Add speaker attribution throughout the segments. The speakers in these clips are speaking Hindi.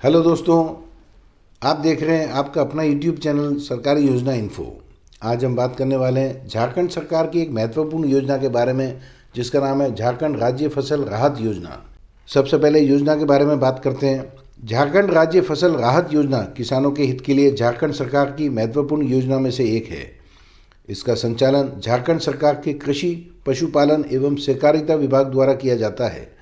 Speaker 1: हेलो दोस्तों, आप देख रहे हैं आपका अपना यूट्यूब चैनल सरकारी योजना इन्फो। आज हम बात करने वाले हैं झारखंड सरकार की एक महत्वपूर्ण योजना के बारे में, जिसका नाम है झारखंड राज्य फसल राहत योजना। सबसे पहले योजना के बारे में बात करते हैं। झारखंड राज्य फसल राहत योजना किसानों के हित के लिए झारखंड सरकार की महत्वपूर्ण योजना में से एक है। इसका संचालन झारखंड सरकार के कृषि, पशुपालन एवं सहकारिता विभाग द्वारा किया जाता है।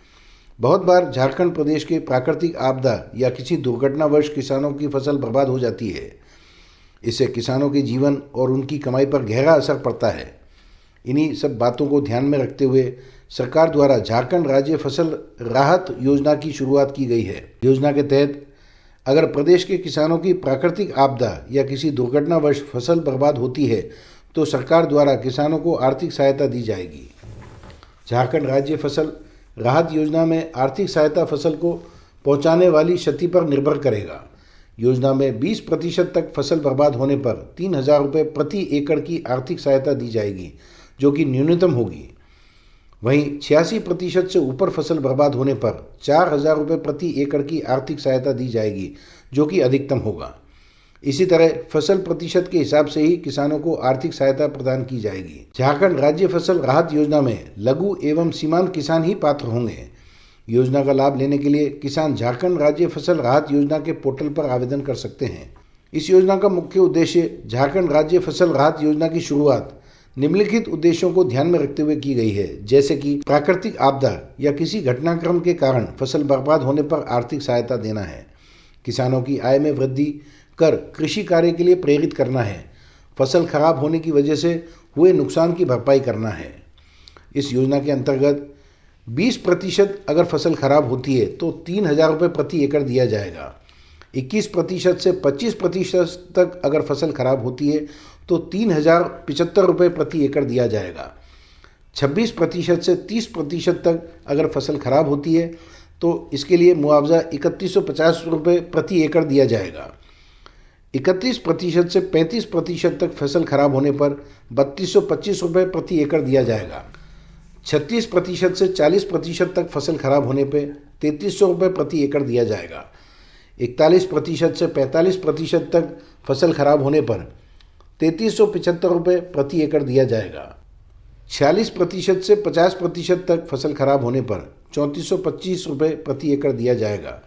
Speaker 1: बहुत बार झारखंड प्रदेश के प्राकृतिक आपदा या किसी दुर्घटनावश किसानों की फसल बर्बाद हो जाती है। इससे किसानों के जीवन और उनकी कमाई पर गहरा असर पड़ता है। इन्हीं सब बातों को ध्यान में रखते हुए सरकार द्वारा झारखंड राज्य फसल राहत योजना की शुरुआत की गई है। योजना के तहत अगर प्रदेश के किसानों की प्राकृतिक आपदा या किसी दुर्घटनावश फसल बर्बाद होती है तो सरकार द्वारा किसानों को आर्थिक सहायता दी जाएगी। झारखंड राज्य फसल राहत योजना में आर्थिक सहायता फसल को पहुंचाने वाली क्षति पर निर्भर करेगा। योजना में 20% तक फसल बर्बाद होने पर 3,000 रुपये प्रति एकड़ की आर्थिक सहायता दी जाएगी, जो कि न्यूनतम होगी। वहीं 86% से ऊपर फसल बर्बाद होने पर 4,000 रुपये प्रति एकड़ की आर्थिक सहायता दी जाएगी, जो कि अधिकतम होगा। इसी तरह फसल प्रतिशत के हिसाब से ही किसानों को आर्थिक सहायता प्रदान की जाएगी। झारखंड राज्य फसल राहत योजना में लघु एवं सीमांत किसान ही पात्र होंगे। योजना का लाभ लेने के लिए किसान झारखंड राज्य फसल राहत योजना के पोर्टल पर आवेदन कर सकते हैं। इस योजना का मुख्य उद्देश्य झारखंड राज्य फसल राहत योजना की शुरुआत निम्नलिखित उद्देश्यों को ध्यान में रखते हुए की गई है, जैसे कि प्राकृतिक आपदा या किसी घटनाक्रम के कारण फसल बर्बाद होने पर आर्थिक सहायता देना है, किसानों की आय में वृद्धि कर कृषि कार्य के लिए प्रेरित करना है, फसल खराब होने की वजह से हुए नुकसान की भरपाई करना है। इस योजना के अंतर्गत 20% अगर फसल खराब होती है तो 3,000 रुपये प्रति एकड़ दिया जाएगा। 21% से 25% तक अगर फसल खराब होती है तो 3,075 रुपये प्रति एकड़ दिया जाएगा। 26% से 30% तक अगर फसल खराब होती है तो इसके लिए मुआवजा 3,150 रुपये प्रति एकड़ दिया जाएगा। 31% से 35% तक फसल खराब होने पर 3,225 रुपये प्रति एकड़ दिया जाएगा। 36% से 40% तक फसल खराब होने पर 3,300 रुपये प्रति एकड़ दिया जाएगा। 41% से 45% तक फसल खराब होने पर 3,375 रुपये प्रति एकड़ दिया जाएगा। 46% से 50% तक फसल खराब होने पर 3,425 रुपये प्रति एकड़ दिया जाएगा।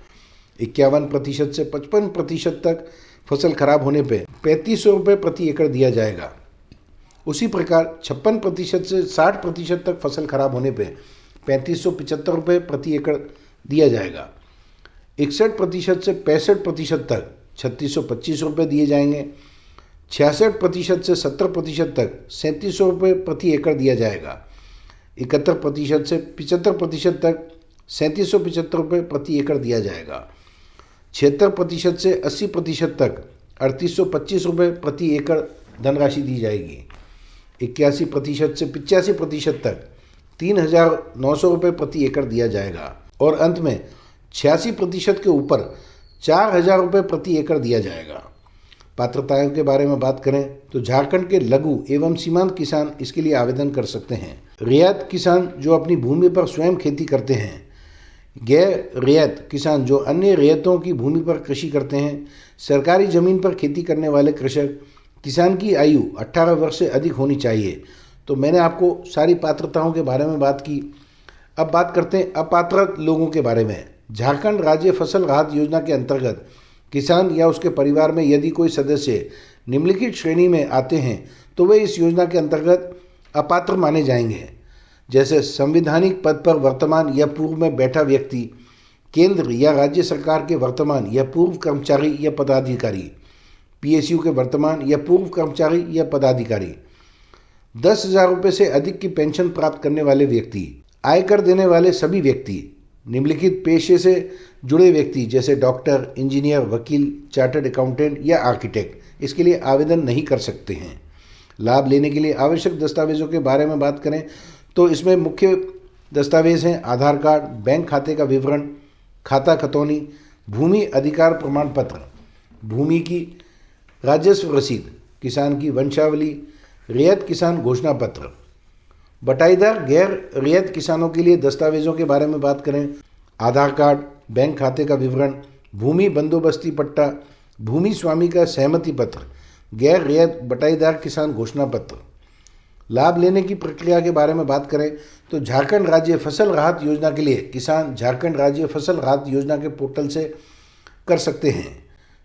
Speaker 1: 51% से 55% तक फसल खराब होने पे 3,500 रुपये प्रति एकड़ दिया जाएगा। उसी प्रकार 56% से 60% तक फसल खराब होने पे 3,575 रुपये प्रति एकड़ दिया जाएगा। 61% से 65% तक 3,625 रुपये दिए जाएंगे। 66% से 70% तक 3,700 रुपये प्रति एकड़ दिया जाएगा। 71% से 75% तक 3,775 रुपये प्रति एकड़ दिया जाएगा। 76% से 80% तक 3,825 रुपये प्रति एकड़ धनराशि दी जाएगी। 81% से 85% तक 3,900 रुपये प्रति एकड़ दिया जाएगा। और अंत में 86% के ऊपर 4,000 रुपये प्रति एकड़ दिया जाएगा। पात्रताओं के बारे में बात करें तो झारखंड के लघु एवं सीमांत किसान इसके लिए आवेदन कर सकते हैं। रियायत किसान जो अपनी भूमि पर स्वयं खेती करते हैं। गैर रियायत किसान जो अन्य रियायतों की भूमि पर कृषि करते हैं। सरकारी ज़मीन पर खेती करने वाले कृषक। किसान की आयु 18 वर्ष से अधिक होनी चाहिए। तो मैंने आपको सारी पात्रताओं के बारे में बात की। अब बात करते हैं अपात्र लोगों के बारे में। झारखंड राज्य फसल राहत योजना के अंतर्गत किसान या उसके परिवार में यदि कोई सदस्य निम्नलिखित श्रेणी में आते हैं तो वे इस योजना के अंतर्गत अपात्र माने जाएंगे, जैसे संवैधानिक पद पर वर्तमान या पूर्व में बैठा व्यक्ति, केंद्र या राज्य सरकार के वर्तमान या पूर्व कर्मचारी या पदाधिकारी, पीएसयू के वर्तमान या पूर्व कर्मचारी या पदाधिकारी, 10,000 रुपये से अधिक की पेंशन प्राप्त करने वाले व्यक्ति, आयकर देने वाले सभी व्यक्ति, निम्नलिखित पेशे से जुड़े व्यक्ति जैसे डॉक्टर, इंजीनियर, वकील, चार्टर्ड अकाउंटेंट या आर्किटेक्ट इसके लिए आवेदन नहीं कर सकते हैं। लाभ लेने के लिए आवश्यक दस्तावेजों के बारे में बात करें तो इसमें मुख्य दस्तावेज हैं आधार कार्ड, बैंक खाते का विवरण, खाता खतौनी, भूमि अधिकार प्रमाण पत्र, भूमि की राजस्व रसीद, किसान की वंशावली, रियायत किसान घोषणा पत्र। बटाईदार गैर रियायत किसानों के लिए दस्तावेजों के बारे में बात करें, आधार कार्ड, बैंक खाते का विवरण, भूमि बंदोबस्ती पट्टा, भूमि स्वामी का सहमति पत्र, गैर रियायत बटाईदार किसान घोषणा पत्र। लाभ लेने की प्रक्रिया के बारे में बात करें तो झारखंड राज्य फसल राहत योजना के लिए किसान झारखंड राज्य फसल राहत योजना के पोर्टल से कर सकते हैं।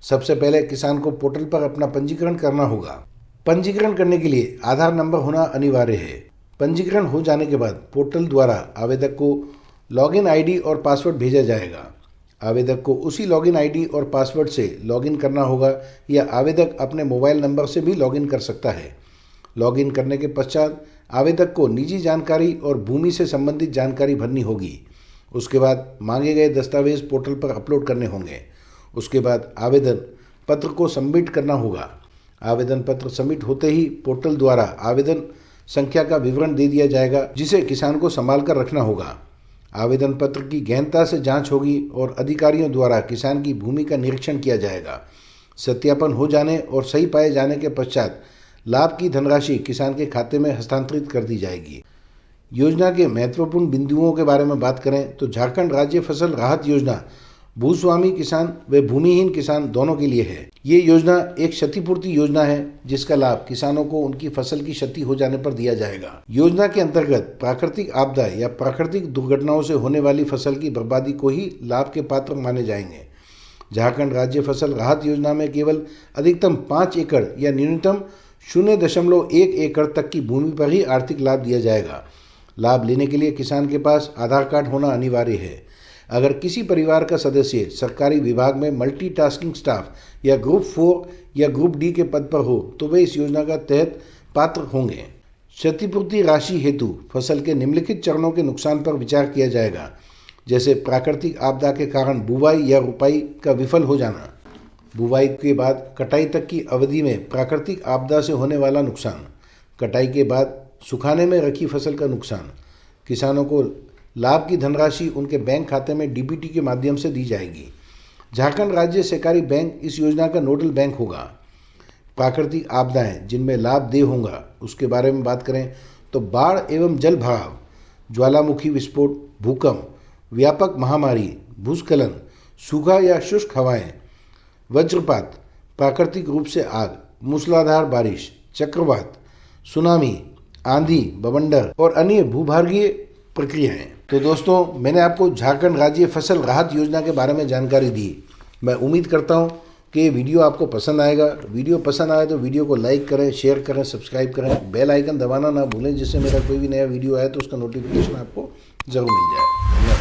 Speaker 1: सबसे पहले किसान को पोर्टल पर अपना पंजीकरण करना होगा। पंजीकरण करने के लिए आधार नंबर होना अनिवार्य है। पंजीकरण हो जाने के बाद पोर्टल द्वारा आवेदक को लॉगिन आईडी और पासवर्ड भेजा जाएगा। आवेदक को उसी लॉगिन आईडी और पासवर्ड से लॉगिन करना होगा या आवेदक अपने मोबाइल नंबर से भी लॉगिन कर सकता है। लॉगिन करने के पश्चात आवेदक को निजी जानकारी और भूमि से संबंधित जानकारी भरनी होगी। उसके बाद मांगे गए दस्तावेज पोर्टल पर अपलोड करने होंगे। उसके बाद आवेदन पत्र को सबमिट करना होगा। आवेदन पत्र सबमिट होते ही पोर्टल द्वारा आवेदन संख्या का विवरण दे दिया जाएगा, जिसे किसान को संभाल कर रखना होगा। आवेदन पत्र की गहनता से जांच होगी और अधिकारियों द्वारा किसान की भूमि का निरीक्षण किया जाएगा। सत्यापन हो जाने और सही पाए जाने के पश्चात लाभ की धनराशि किसान के खाते में हस्तांतरित कर दी जाएगी। योजना के महत्वपूर्ण बिंदुओं के बारे में बात करें तो झारखंड राज्य फसल राहत योजना भूस्वामी किसान व भूमिहीन किसान दोनों के लिए है। ये योजना एक क्षतिपूर्ति योजना है जिसका लाभ किसानों को उनकी फसल की क्षति हो जाने पर दिया जाएगा। योजना के अंतर्गत प्राकृतिक आपदा या प्राकृतिक दुर्घटनाओं से होने वाली फसल की बर्बादी को ही लाभ के पात्र माने जाएंगे। झारखंड राज्य फसल राहत योजना में केवल अधिकतम 5 एकड़ या न्यूनतम 0.1 एकड़ तक की भूमि पर ही आर्थिक लाभ दिया जाएगा। लाभ लेने के लिए किसान के पास आधार कार्ड होना अनिवार्य है। अगर किसी परिवार का सदस्य सरकारी विभाग में मल्टीटास्किंग स्टाफ या ग्रुप 4 या ग्रुप डी के पद पर हो तो वे इस योजना का तहत पात्र होंगे। क्षतिपूर्ति राशि हेतु फसल के निम्नलिखित चरणों के नुकसान पर विचार किया जाएगा, जैसे प्राकृतिक आपदा के कारण बुवाई या रुपाई का विफल हो जाना, बुवाई के बाद कटाई तक की अवधि में प्राकृतिक आपदा से होने वाला नुकसान, कटाई के बाद सुखाने में रखी फसल का नुकसान। किसानों को लाभ की धनराशि उनके बैंक खाते में डीबीटी के माध्यम से दी जाएगी। झारखंड राज्य सहकारी बैंक इस योजना का नोडल बैंक होगा। प्राकृतिक आपदाएं जिनमें लाभ देय होगा उसके बारे में बात करें तो बाढ़ एवं जल भराव, ज्वालामुखी विस्फोट, भूकंप, व्यापक महामारी, भूस्खलन, सूखा या शुष्क हवाएं, वज्रपात, प्राकृतिक रूप से आग, मूसलाधार बारिश, चक्रवात, सुनामी, आंधी, बवंडर और अन्य भूभार्गीय प्रक्रियाएं। तो दोस्तों, मैंने आपको झारखंड राज्य फसल राहत योजना के बारे में जानकारी दी। मैं उम्मीद करता हूं कि ये वीडियो आपको पसंद आएगा। वीडियो पसंद आए तो वीडियो को लाइक करें, शेयर करें, सब्सक्राइब करें, बेल आइकन दबाना ना भूलें, जिससे मेरा कोई भी नया वीडियो आए तो उसका नोटिफिकेशन आपको ज़रूर मिल जाए।